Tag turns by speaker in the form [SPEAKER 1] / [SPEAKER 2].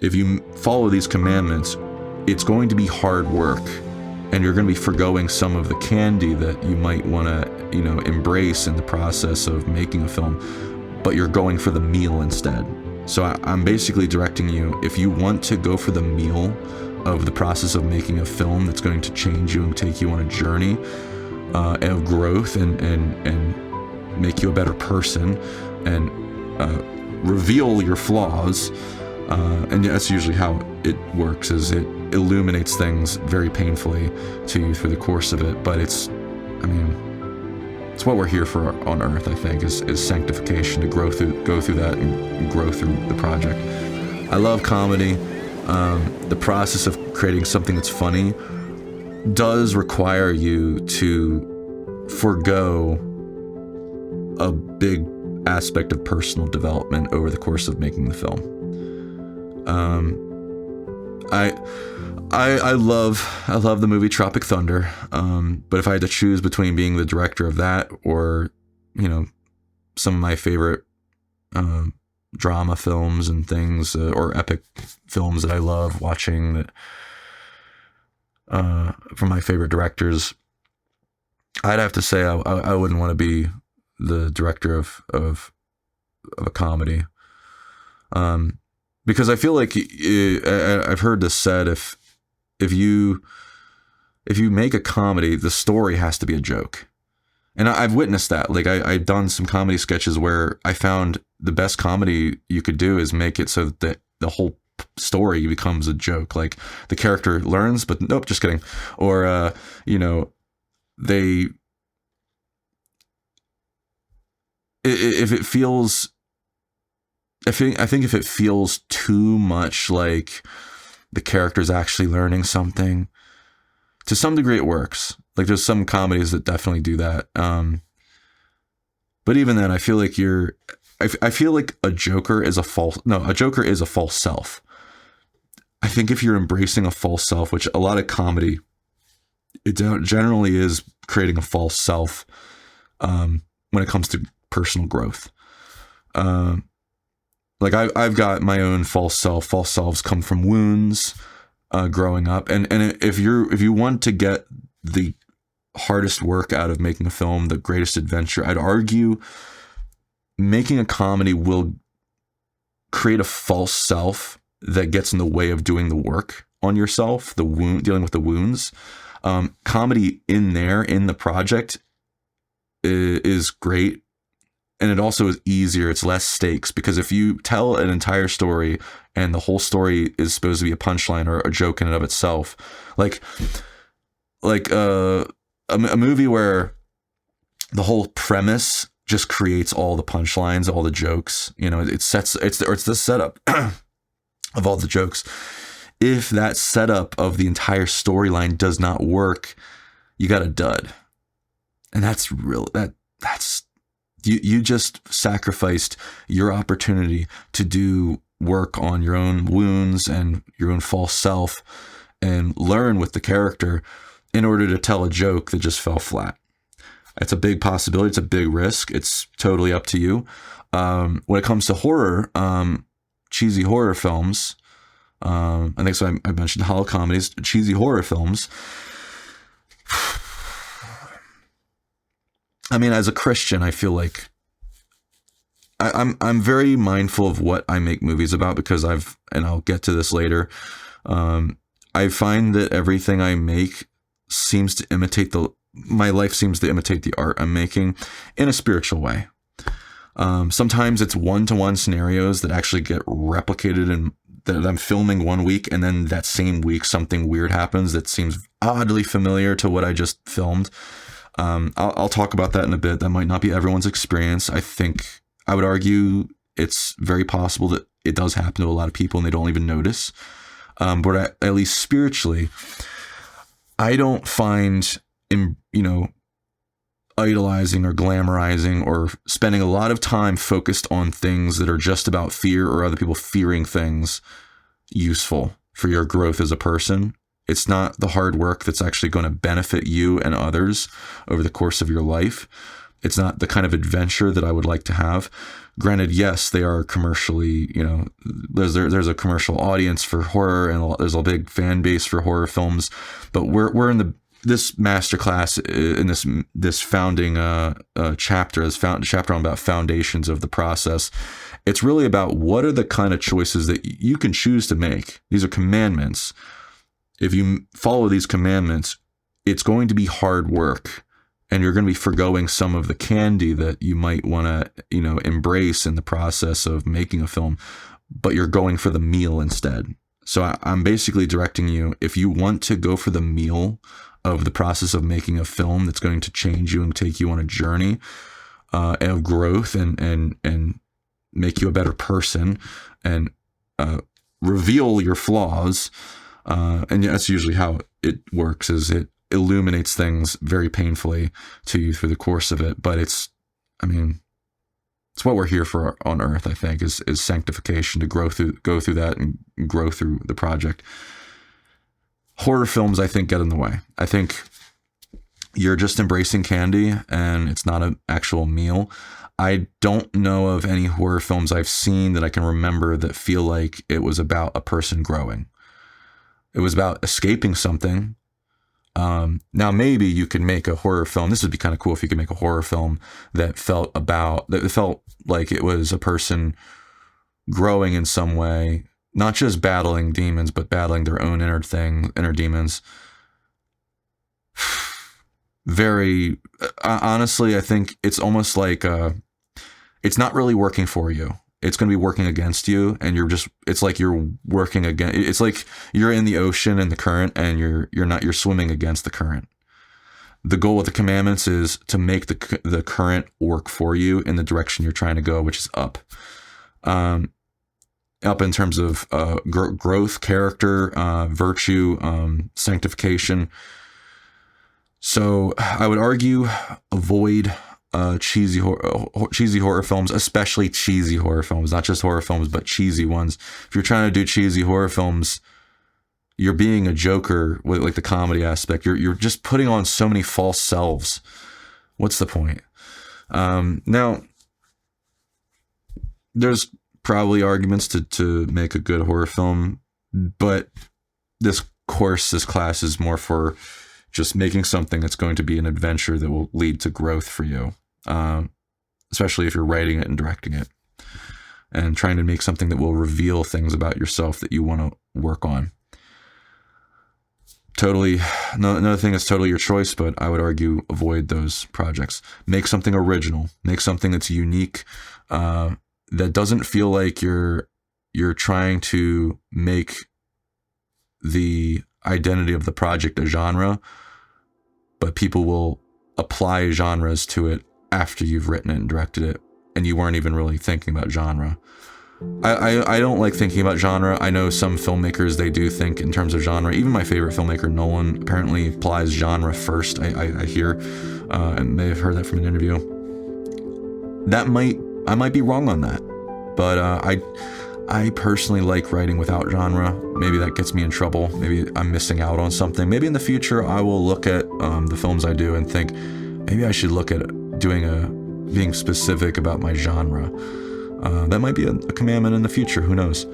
[SPEAKER 1] if you follow these commandments, it's going to be hard work, and you're going to be forgoing some of the candy that you might want to, embrace in the process of making a film, but you're going for the meal instead. So I'm basically directing you, if you want to go for the meal of the process of making a film that's going to change you and take you on a journey of growth and make you a better person and reveal your flaws, and that's usually how it works, is it illuminates things very painfully to you through the course of it. But it's what we're here for on earth, I think, is sanctification, to go through that and grow through the project. I love comedy. The process of creating something that's funny does require you to forego a big aspect of personal development over the course of making the film. I love the movie Tropic Thunder, but if I had to choose between being the director of that or, some of my favorite drama films and things, or epic films that I love watching that from my favorite directors, I'd have to say I wouldn't want to be the director of a comedy, because I feel like I've heard this said, if you make a comedy, the story has to be a joke. And I've witnessed that. Like I've done some comedy sketches where I found the best comedy you could do is make it so that the whole story becomes a joke. Like the character learns, but nope, just kidding. Or, I think if it feels too much like the character's actually learning something, to some degree it works. Like there's some comedies that definitely do that. But even then, I feel like I feel like a joker is a false self. I think if you're embracing a false self, which a lot of comedy, it generally is creating a false self when it comes to personal growth. Like I've got my own false self. False selves come from wounds growing up, and if you want to get the hardest work out of making a film, the greatest adventure, I'd argue making a comedy will create a false self that gets in the way of doing the work on yourself, dealing with the wounds. Comedy in the project is great. And it also is easier. It's less stakes, because if you tell an entire story and the whole story is supposed to be a punchline or a joke in and of itself, like a movie where the whole premise just creates all the punchlines, all the jokes, it's the setup of all the jokes. If that setup of the entire storyline does not work, you got a dud. And that's real. That's you just sacrificed your opportunity to do work on your own wounds and your own false self and learn with the character in order to tell a joke that just fell flat. It's a big possibility. It's a big risk. It's totally up to you. When it comes to horror, cheesy horror films, I think so. I mentioned hollow comedies, cheesy horror films. I mean, as a Christian, I feel like I'm very mindful of what I make movies about, because and I'll get to this later. I find that everything I make seems to imitate my life seems to imitate the art I'm making in a spiritual way. Sometimes it's one-to-one scenarios that actually get replicated and that I'm filming one week, and then that same week something weird happens that seems oddly familiar to what I just filmed. I'll talk about that in a bit. That might not be everyone's experience. I would argue it's very possible that it does happen to a lot of people and they don't even notice. But at least spiritually, I don't find, idolizing or glamorizing or spending a lot of time focused on things that are just about fear or other people fearing things useful for your growth as a person. It's not the hard work that's actually going to benefit you and others over the course of your life. It's not the kind of adventure that I would like to have. Granted, yes, they are commercially, there's a commercial audience for horror, and there's a big fan base for horror films. But we're in this masterclass in this founding chapter, chapter on about foundations of the process. It's really about what are the kind of choices that you can choose to make. These are commandments. If you follow these commandments, it's going to be hard work. And you're going to be forgoing some of the candy that you might want to, embrace in the process of making a film, but you're going for the meal instead. So I'm basically directing you, if you want to go for the meal of the process of making a film that's going to change you and take you on a journey of growth and make you a better person and reveal your flaws, and that's usually how it works, is it illuminates things very painfully to you through the course of it. But it's what we're here for on earth, I think, is sanctification, to go through that and grow through the project. Horror films, I think, get in the way. I think you're just embracing candy and it's not an actual meal. I don't know of any horror films I've seen that I can remember that feel like it was about a person growing. It was about escaping something. Now maybe you could make a horror film. This would be kind of cool if you could make a horror film that felt like it was a person growing in some way, not just battling demons, but battling their own inner demons. Very, honestly, I think it's almost like, it's not really working for you. It's going to be working against you, and it's like you're working against, it's like you're in the ocean and the current, and you're swimming against the current. The goal with the commandments is to make the current work for you in the direction you're trying to go, which is up. Up in terms of growth, character, virtue, sanctification. So I would argue avoid cheesy horror films, especially cheesy horror films, not just horror films, but cheesy ones. If you're trying to do cheesy horror films, you're being a joker with like the comedy aspect. You're just putting on so many false selves. What's the point? Now, there's probably arguments to make a good horror film, but this class is more for just making something that's going to be an adventure that will lead to growth for you, especially if you're writing it and directing it, and trying to make something that will reveal things about yourself that you want to work on. Totally, another thing is totally your choice, but I would argue avoid those projects. Make something original. Make something that's unique, that doesn't feel like you're trying to make the identity of the project a genre, but people will apply genres to it after you've written it and directed it, and you weren't even really thinking about genre. I don't like thinking about genre. I know some filmmakers, they do think in terms of genre. Even my favorite filmmaker, Nolan, apparently applies genre first, I hear, and may have heard that from an interview. I might be wrong on that, but I personally like writing without genre. Maybe that gets me in trouble. Maybe I'm missing out on something. Maybe in the future I will look at the films I do and think maybe I should look at being specific about my genre. That might be a commandment in the future. Who knows?